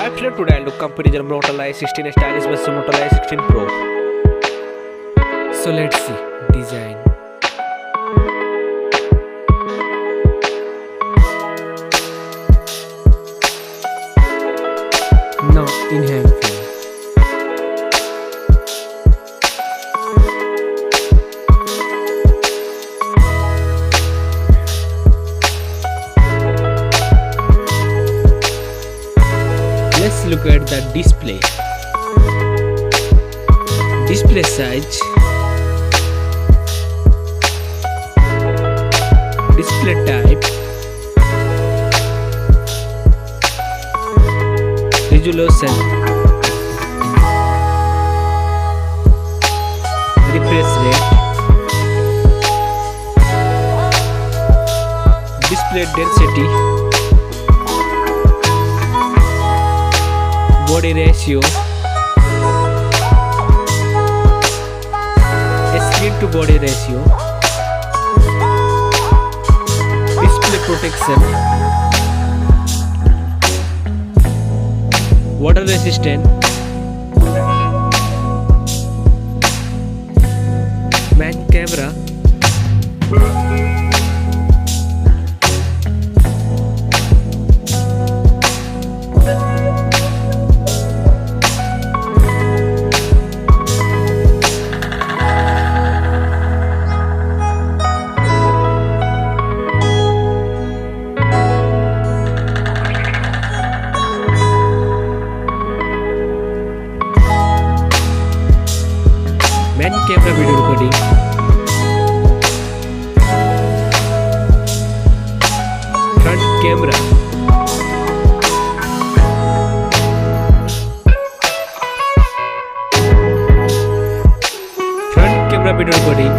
Hi friend, today I'll do comparison Motorola Edge 16 Stylus versus Motorola Edge 16 Pro. So let's see design. Now in hand view. Let's look at the display. Display size, display type, resolution, refresh rate, display density, body ratio, screen to body ratio, display protection, water resistant, main camera, main camera video recording, front camera, front camera video recording,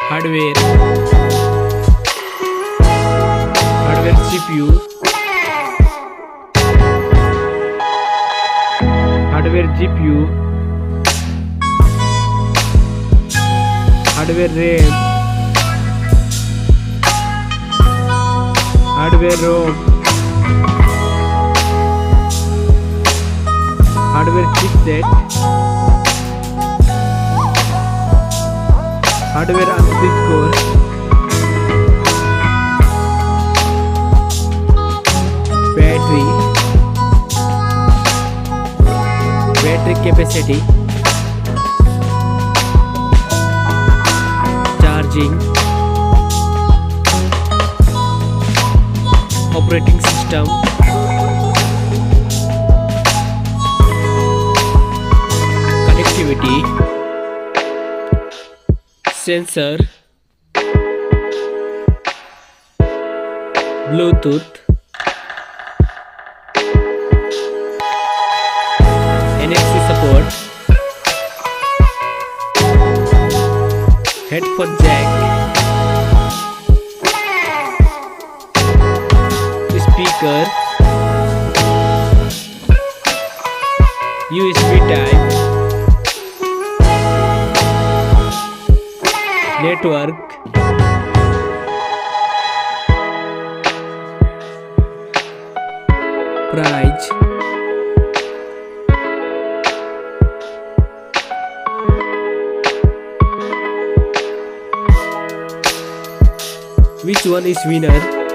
hardware CPU, hardware GPU, hardware RAM, hardware ROM, hardware chipset, hardware underscore, battery capacity, charging, operating system, connectivity, sensor, Bluetooth, NFC support, headphone jack, speaker, USB type, network, price, which one is winner?